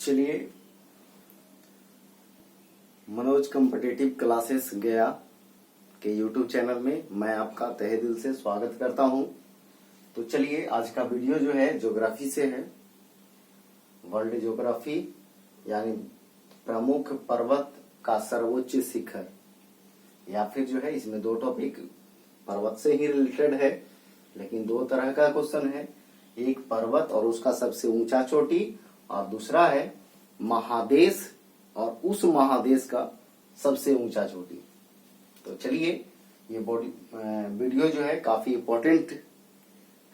चलिए, Manoj competitive classes गया के यूट्यूब चैनल में मैं आपका तहे दिल से स्वागत करता हूं। तो चलिए, आज का वीडियो जो है ज्योग्राफी से है। वर्ल्ड ज्योग्राफी यानी प्रमुख पर्वत का सर्वोच्च शिखर, या फिर जो है इसमें दो टॉपिक पर्वत से ही रिलेटेड है, लेकिन दो तरह का क्वेश्चन है। एक पर्वत और उसका सबसे ऊंचा चोटी, और दूसरा है महादेश और उस महादेश का सबसे ऊंचा चोटी। तो चलिए, ये वीडियो जो है काफी इम्पोर्टेंट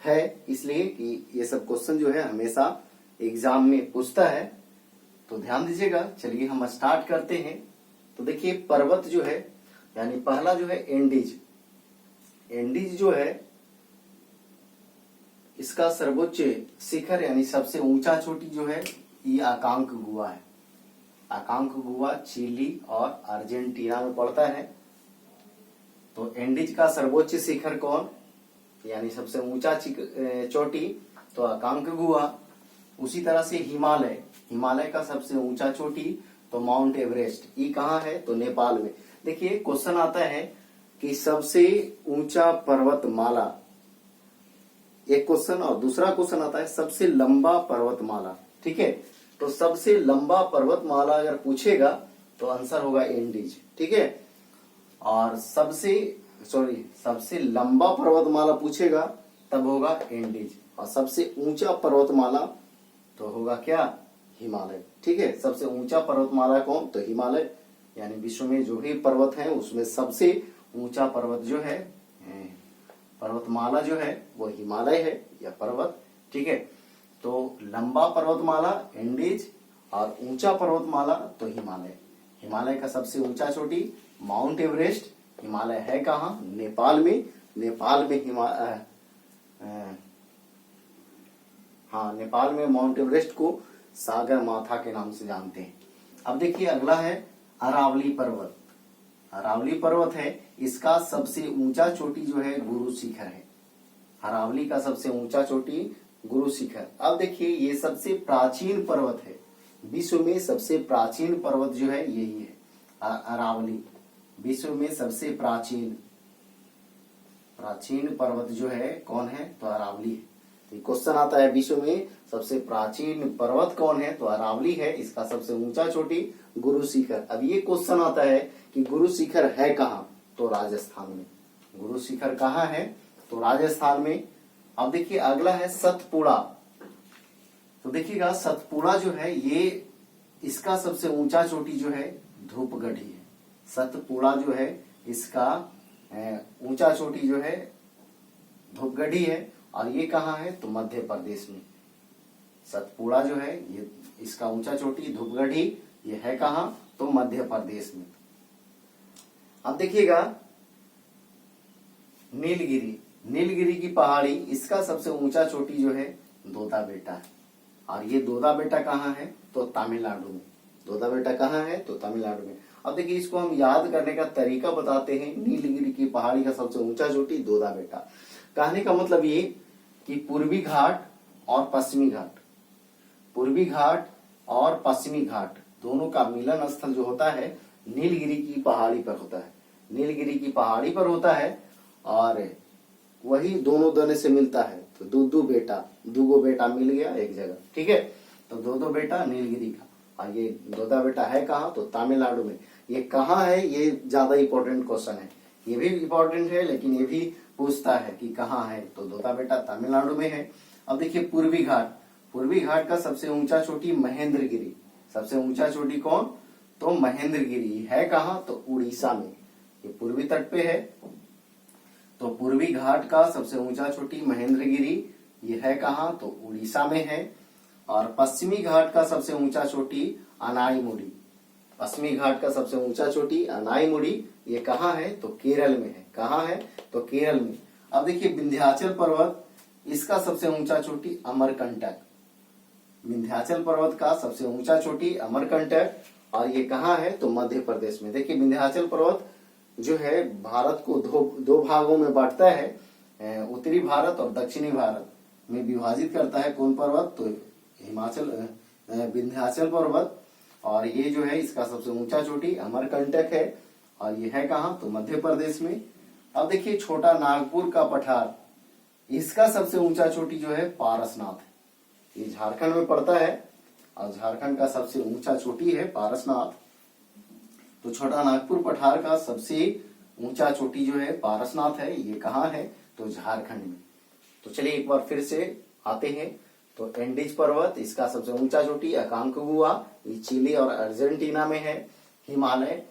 है, इसलिए कि ये सब क्वेश्चन जो है हमेशा एग्जाम में पूछता है, तो ध्यान दीजिएगा। चलिए हम स्टार्ट करते हैं। तो देखिए, पर्वत जो है यानी पहला जो है एंडीज। एंडीज जो है इसका सर्वोच्च शिखर यानी सबसे ऊंचा चोटी जो है ये अकांकगुआ है। अकांकगुआ चिली और अर्जेंटीना में पड़ता है। तो एंडीज का सर्वोच्च शिखर कौन, यानी सबसे ऊंचा चोटी तो अकांकगुआ। उसी तरह से हिमालय, हिमालय का सबसे ऊंचा चोटी तो माउंट एवरेस्ट। ये कहाँ है, तो नेपाल में। देखिए, क्वेश्चन आता है कि सबसे ऊंचा पर्वतमाला, एक क्वेश्चन, और दूसरा क्वेश्चन आता है सबसे लंबा पर्वतमाला। ठीक है, तो सबसे लंबा पर्वतमाला अगर पूछेगा तो आंसर होगा एंडीज। ठीक है, और सबसे लंबा पर्वतमाला पूछेगा तब होगा एंडीज, और सबसे ऊंचा पर्वतमाला तो होगा क्या, हिमालय। ठीक है, सबसे ऊंचा पर्वतमाला कौन, तो हिमालय। यानी विश्व में जो भी पर्वत है उसमें सबसे ऊंचा पर्वत जो है, पर्वतमाला जो है वो हिमालय है या पर्वत। ठीक है, तो लंबा पर्वतमाला एंडीज और ऊंचा पर्वतमाला तो हिमालय। हिमालय का सबसे ऊंचा चोटी माउंट एवरेस्ट। हिमालय है कहाँ, नेपाल में। नेपाल में नेपाल में माउंट एवरेस्ट को सागर माथा के नाम से जानते हैं। अब देखिए, अगला है अरावली पर्वत। अरावली पर्वत है, इसका सबसे ऊंचा चोटी जो है गुरु शिखर है। अरावली का सबसे ऊंचा चोटी गुरु शिखर। अब देखिए, ये सबसे प्राचीन पर्वत है। विश्व में सबसे प्राचीन पर्वत जो है यही है, अरावली। विश्व में सबसे प्राचीन पर्वत जो है कौन है, तो अरावली है। तो क्वेश्चन आता है विश्व में सबसे प्राचीन पर्वत कौन है, तो अरावली है। इसका सबसे ऊंचा चोटी गुरु शिखर। अब ये क्वेश्चन आता है कि गुरु शिखर है कहाँ, तो राजस्थान में। गुरु शिखर कहाँ है, तो राजस्थान में। अब देखिए, अगला है सतपुड़ा। तो देखिएगा, सतपुड़ा जो है ये इसका सबसे ऊंचा चोटी जो है धूपगढ़ी है। सतपुड़ा जो है इसका ऊंचा चोटी जो है धूपगढ़ी है, और ये कहाँ है, तो मध्य प्रदेश में। सतपुड़ा जो है ये इसका ऊंचा चोटी धूपगढ़ी, ये है कहाँ, तो मध्य प्रदेश में। अब देखिएगा, नीलगिरी। नीलगिरी की पहाड़ी, इसका सबसे ऊंचा चोटी जो है दोदा बेटा है, और ये दोदा बेटा कहाँ है, तो तमिलनाडु में। दोदा बेटा कहाँ है, तो तमिलनाडु में। अब देखिए, इसको हम याद करने का तरीका बताते हैं। नीलगिरी की पहाड़ी का सबसे ऊंचा चोटी दोदा बेटा। कहने का मतलब ये कि पूर्वी घाट और पश्चिमी घाट, पूर्वी घाट और पश्चिमी घाट दोनों का मिलन स्थल जो होता है नीलगिरी की पहाड़ी पर होता है। नीलगिरी की पहाड़ी पर होता है, और वही दोनों दने से मिलता है। तो दो गो बेटा मिल गया एक जगह। ठीक है, तो दो बेटा नीलगिरी का। और ये दोदा बेटा है कहाँ, तो तमिलनाडु में। ये कहाँ है, ये ज्यादा इंपॉर्टेंट क्वेश्चन है। ये भी इंपॉर्टेंट है, लेकिन ये भी पूछता है कि कहाँ है, तो दोदा बेटा तमिलनाडु में है। अब देखिए, पूर्वी घाट। पूर्वी घाट का सबसे ऊंचा चोटी महेंद्रगिरी। सबसे ऊंचा चोटी कौन, तो महेंद्रगिरी है कहाँ, तो उड़ीसा में। ये पूर्वी तट पे है, तो पूर्वी घाट का सबसे ऊंचा चोटी महेंद्रगिरी, ये है कहाँ, तो उड़ीसा में है। और पश्चिमी घाट का सबसे ऊंचा चोटी अनाईमुड़ी। पश्चिमी घाट का सबसे ऊंचा चोटी अनाईमुड़ी, ये कहाँ है, तो केरल में है। कहाँ है, तो केरल में। अब देखिए, विंध्याचल पर्वत, इसका सबसे ऊंचा चोटी अमरकंटक। विंध्याचल पर्वत का सबसे ऊंचा चोटी अमरकंटक, और ये कहाँ है, तो मध्य प्रदेश में। देखिए, विंध्याचल पर्वत जो है भारत को दो भागों में बांटता है, उत्तरी भारत और दक्षिणी भारत में विभाजित करता है। कौन पर्वत, तो विंध्याचल पर्वत, और ये जो है इसका सबसे ऊंचा चोटी अमरकंटक है, और ये है कहाँ, तो मध्य प्रदेश में। अब देखिए छोटा नागपुर का पठार, इसका सबसे ऊंचा चोटी जो है पारसनाथ है, ये झारखंड में पड़ता है, और झारखंड का सबसे ऊंचा चोटी है पारसनाथ। तो छोटा नागपुर पठार का सबसे ऊंचा चोटी जो है पारसनाथ है, ये कहाँ है, तो झारखंड में। तो चलिए एक बार फिर से आते हैं। तो एंडीज पर्वत, इसका सबसे ऊंचा चोटी अकांकागुआ, ये चिली और अर्जेंटीना में है। हिमालय,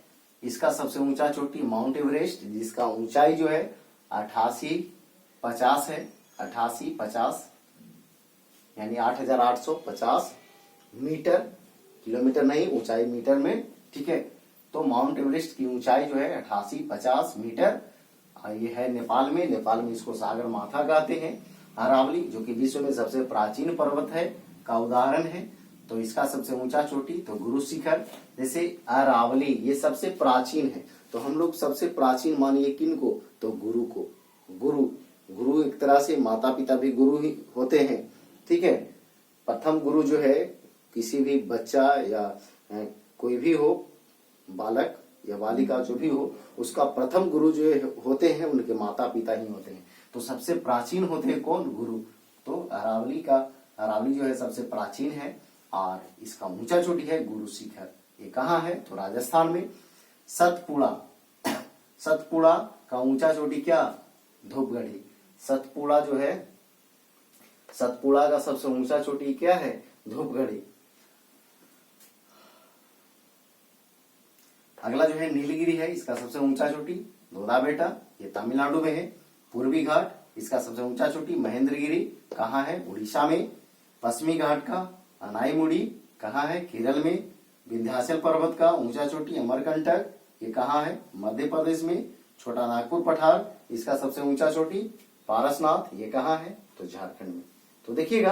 इसका सबसे ऊंचा चोटी माउंट एवरेस्ट, जिसका ऊंचाई जो है 8850 है, 8850 यानी 8850 मीटर, किलोमीटर नहीं, ऊंचाई मीटर में, ठीक है। तो माउंट एवरेस्ट की ऊंचाई जो है 8850 मीटर, और ये है नेपाल में। नेपाल में इसको सागर माथा कहते हैं। अरावली, जो कि विश्व में सबसे प्राचीन पर्वत है, का उदाहरण है, तो इसका सबसे ऊंचा चोटी तो गुरु शिखर। जैसे अरावली ये सबसे प्राचीन है, तो हम लोग सबसे प्राचीन मानिए किनको, तो गुरु को। गुरु गुरु एक तरह से माता पिता भी गुरु ही होते हैं, ठीक है। प्रथम गुरु जो है किसी भी बच्चा या कोई भी हो, बालक या बालिका जो भी हो, उसका प्रथम गुरु जो होते हैं उनके माता पिता ही होते हैं। तो सबसे प्राचीन होते हैं कौन, गुरु। तो अरावली जो है सबसे प्राचीन है, और इसका ऊंचा चोटी है गुरु शिखर। ये कहाँ है, तो राजस्थान में। सतपुड़ा, सतपुड़ा का ऊंचा चोटी क्या, धूपगढ़ी। सतपुड़ा जो है, सतपुड़ा का सबसे ऊंचा चोटी क्या है, धूपगढ़ी। अगला जो है नीलगिरी है, इसका सबसे ऊंचा चोटी दोदा बेटा, ये तमिलनाडु में है। पूर्वी घाट, इसका सबसे ऊंचा चोटी महेंद्रगिरी, कहाँ है, उड़ीसा में। पश्चिमी घाट का अनाईमुड़ी कहाँ है, केरल में। विंध्याचल पर्वत का ऊंचा चोटी अमरकंटक, ये कहाँ है, मध्य प्रदेश में। छोटा नागपुर पठार, इसका सबसे ऊंचा चोटी पारसनाथ, ये कहाँ है, तो झारखंड में। तो देखिएगा,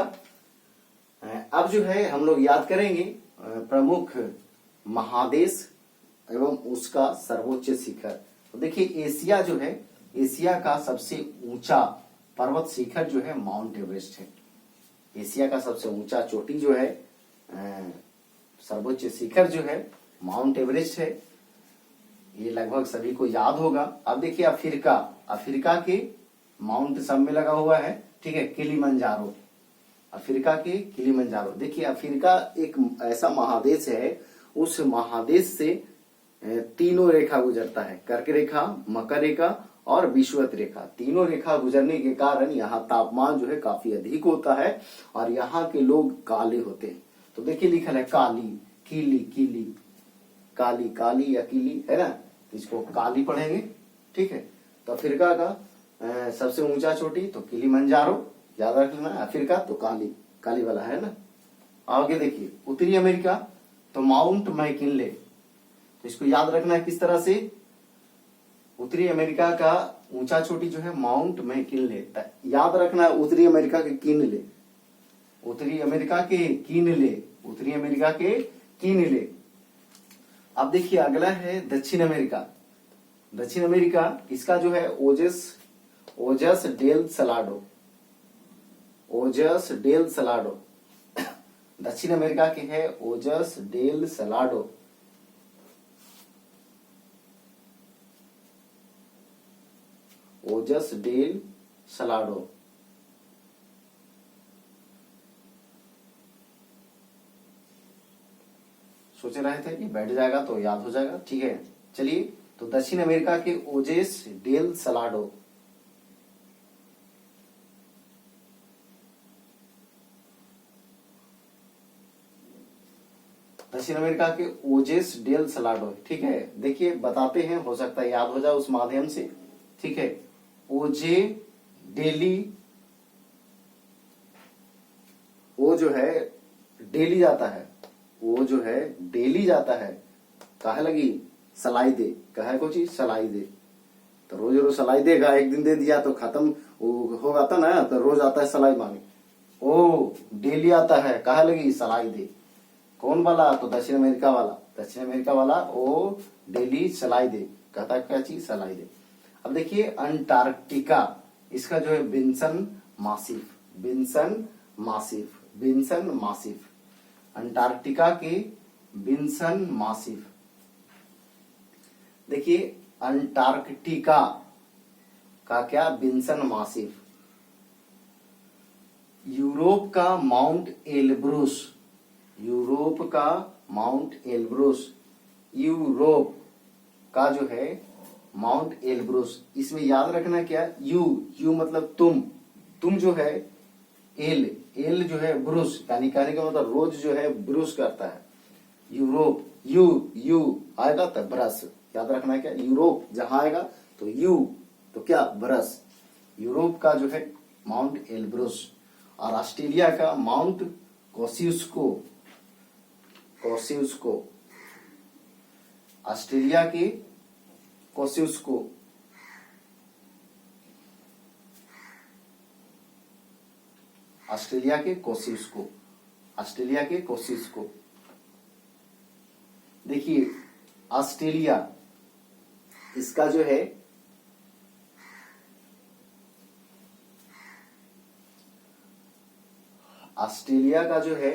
अब जो है हम लोग याद करेंगे प्रमुख महादेश एवं उसका सर्वोच्च शिखर। तो देखिए एशिया जो है, एशिया का सबसे ऊंचा पर्वत शिखर जो है माउंट एवरेस्ट है। एशिया का सबसे ऊंचा चोटी जो है, सर्वोच्च शिखर जो है माउंट एवरेस्ट है, ये लगभग सभी को याद होगा। अब देखिए अफ्रीका, अफ्रीका के माउंट सब में लगा हुआ है, ठीक है, किलिमंजारो, अफ्रीका के किलिमंजारो। देखिए अफ्रीका एक ऐसा महादेश है, उस महादेश से तीनों रेखा गुजरता है, कर्क रेखा, मकर रेखा और विषुवत रेखा। तीनों रेखा गुजरने के कारण यहाँ तापमान जो है काफी अधिक होता है, और यहाँ के लोग काले होते हैं। तो देखिए लिखा है काली, कीली, कीली, काली, काली या कीली है ना, इसको काली पढ़ेंगे, ठीक है। तो अफ्रीका का सबसे ऊंचा चोटी तो किलिमंजारो, याद रखना। अफ्रीका तो काली, काली वाला है ना। आगे देखिए उत्तरी अमेरिका तो माउंट मैकिनले, तो इसको याद रखना है किस तरह से। उत्तरी अमेरिका का ऊंचा चोटी जो है माउंट मैकिनले, याद रखना है उत्तरी अमेरिका के किनले, उत्तरी अमेरिका के किनले, उत्तरी अमेरिका के किनले। अब देखिए अगला है दक्षिण अमेरिका। दक्षिण अमेरिका इसका जो है ओजस डेल सलाडो, ओजस डेल सलाडो। दक्षिण अमेरिका के है ओजस डेल सलाडो। ओजस डेल सलाडो। सोच रहे थे कि बैठ जाएगा तो याद हो जाएगा, ठीक है। चलिए तो दक्षिण अमेरिका के ओजेस डेल सलाडो। दक्षिण अमेरिका के ओजेस डेल सलाडो, ठीक है। देखिए बताते हैं, हो सकता है याद हो जाए उस माध्यम से, ठीक है। ओजे डेली, वो जो है डेली जाता है, वो जो है डेली जाता है, कहे लगी सलाई दे, कहे को चीज सलाई दे, तो रोज रोज सलाई देगा, एक दिन दे दिया तो खत्म होगा था ना, तो रोज आता है सलाई मांगे। ओ डेली आता है, कहे लगी सलाई दे, कौन वाला, तो दक्षिण अमेरिका वाला, दक्षिण अमेरिका वाला ओ डेली सलाई दे, कहता है क्या चीज, सलाई दे। अब देखिए अंटार्कटिका, इसका जो है बिन्सन मासिफ, बिन्सन मासिफ, बिन्सन मासिफ। अंटार्कटिका के विंसन मासिव। देखिए अंटार्कटिका का क्या, विंसन मासिव। यूरोप का माउंट एल्ब्रूस, यूरोप का माउंट एल्ब्रूस, यूरोप का जो है माउंट एल्ब्रूस। इसमें याद रखना क्या, यू मतलब तुम जो है, एल जो है ब्रूस, यानी कहने का मतलब रोज जो है ब्रूस करता है। यूरोप, यू आएगा तब ब्रश, याद रखना है क्या, यूरोप जहां आएगा तो यू तो क्या, ब्रश। यूरोप का जो है माउंट एल्ब्रूस, और ऑस्ट्रेलिया का माउंट कोसियुस्को, कोसियुस्को, ऑस्ट्रेलिया के कोसियुस्को। ऑस्ट्रेलिया के कोसियुस्को, ऑस्ट्रेलिया के कोसियुस्को। देखिए ऑस्ट्रेलिया, इसका जो है ऑस्ट्रेलिया का जो है,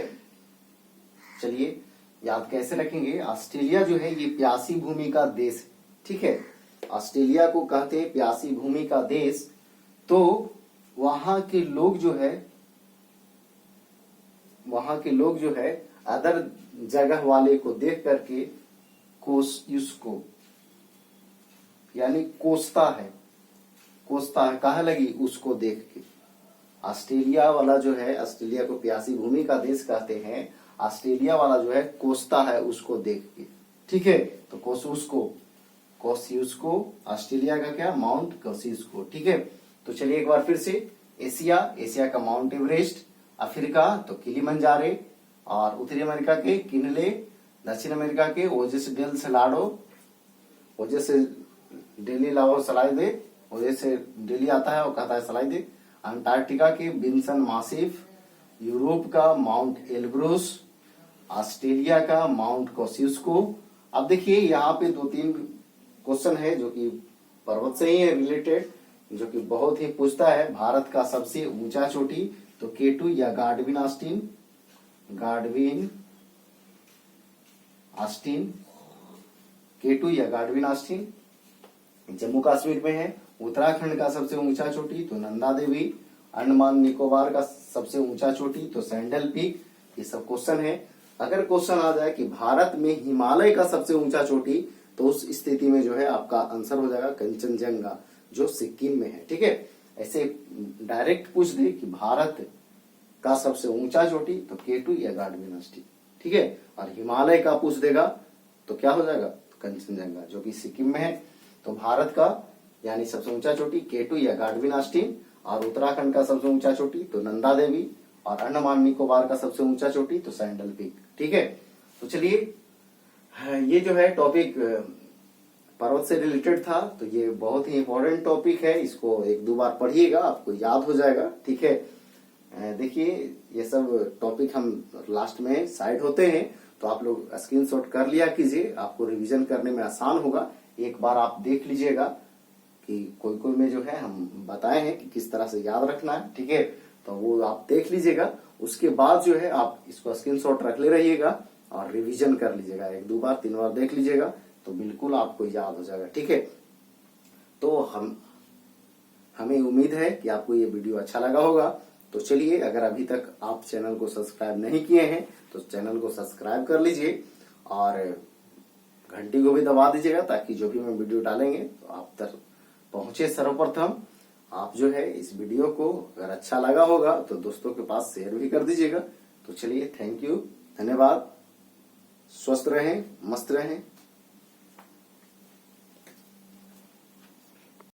चलिए याद कैसे रखेंगे। ऑस्ट्रेलिया जो है ये प्यासी भूमि का देश, ठीक है। ऑस्ट्रेलिया को कहते हैं प्यासी भूमि का देश। तो वहां के लोग जो है, वहां के लोग जो है अदर जगह वाले को देख करके कोसियुस्को, यानी कोसता है, कोसता है, कहा लगी उसको देख के। ऑस्ट्रेलिया वाला जो है, ऑस्ट्रेलिया को प्यासी भूमि का देश कहते हैं। ऑस्ट्रेलिया वाला जो है कोसता है उसको देख के, ठीक है। तो कोसियुस्को, कोसियुस्को ऑस्ट्रेलिया का क्या, माउंट कोसियुस्को, ठीक है। तो चलिए एक बार फिर से, एशिया, एशिया का माउंट एवरेस्ट, अफ्रीका तो किलिमंजारो, और उत्तरी अमेरिका के किनले, दक्षिण अमेरिका के ओजेस डेल सलाडो, ओजेस डेली लाओ सलाई दे, ओजेस से डेली आता है वो कहता है सलाई दे। अंटार्कटिका के विंसन मासिफ, यूरोप का माउंट एल्ब्रूस, ऑस्ट्रेलिया का माउंट कोसियुस्को। अब देखिए यहाँ पे 2-3 क्वेश्चन है जो कि पर्वत से ही है रिलेटेड, जो कि बहुत ही पूछता है। भारत का सबसे ऊंचा चोटी तो K2 या Godwin Austin, Godwin Austin, K2 या गार्डविन ऑस्टिन। जम्मू कश्मीर में है। उत्तराखंड का सबसे ऊंचा चोटी तो नंदा देवी, अंडमान निकोबार का सबसे ऊंचा चोटी तो सैंडल पीक। ये सब क्वेश्चन है। अगर क्वेश्चन आ जाए कि भारत में हिमालय का सबसे ऊंचा चोटी, तो उस स्थिति में जो है आपका आंसर हो जाएगा कंचनजंगा, जो सिक्किम में है, ठीक है। ऐसे डायरेक्ट पूछ दे कि भारत का सबसे ऊंचा चोटी तो K2 या गार्डविन ऑस्टिन, ठीक है। और हिमालय का पूछ देगा तो क्या हो जाएगा, कंचनजंगा, जो कि सिक्किम में है। तो भारत का यानी सबसे ऊंचा चोटी K2 या गार्डविन ऑस्टिन, और उत्तराखंड का सबसे ऊंचा चोटी तो नंदा देवी, और अंडमान निकोबार का सबसे ऊंचा चोटी तो सैंडल पीक, ठीक है। तो चलिए ये जो है टॉपिक पर्वत से रिलेटेड था, तो ये बहुत ही इंपॉर्टेंट टॉपिक है। इसको 1-2 बार पढ़िएगा, आपको याद हो जाएगा, ठीक है। देखिए ये सब टॉपिक हम लास्ट में साइड होते हैं, तो आप लोग स्क्रीनशॉट कर लिया कीजिए, आपको रिवीजन करने में आसान होगा। एक बार आप देख लीजिएगा कि कोई में जो है हम बताए हैं कि किस तरह से याद रखना है, ठीक है। तो वो आप देख लीजिएगा, उसके बाद जो है आप इसको स्क्रीनशॉट रख ले रहिएगा और रिवीजन कर लीजिएगा। 1-2 बार 3 बार देख लीजिएगा तो बिल्कुल आपको याद हो जाएगा, ठीक है। तो हमें उम्मीद है कि आपको ये वीडियो अच्छा लगा होगा। तो चलिए, अगर अभी तक आप चैनल को सब्सक्राइब नहीं किए हैं तो चैनल को सब्सक्राइब कर लीजिए और घंटी को भी दबा दीजिएगा, ताकि जो भी मैं वीडियो डालेंगे तो आप तक पहुंचे सर्वप्रथम। आप जो है इस वीडियो को अगर अच्छा लगा होगा तो दोस्तों के पास शेयर भी कर दीजिएगा। तो चलिए, थैंक यू, धन्यवाद। स्वस्थ रहें, मस्त रहें।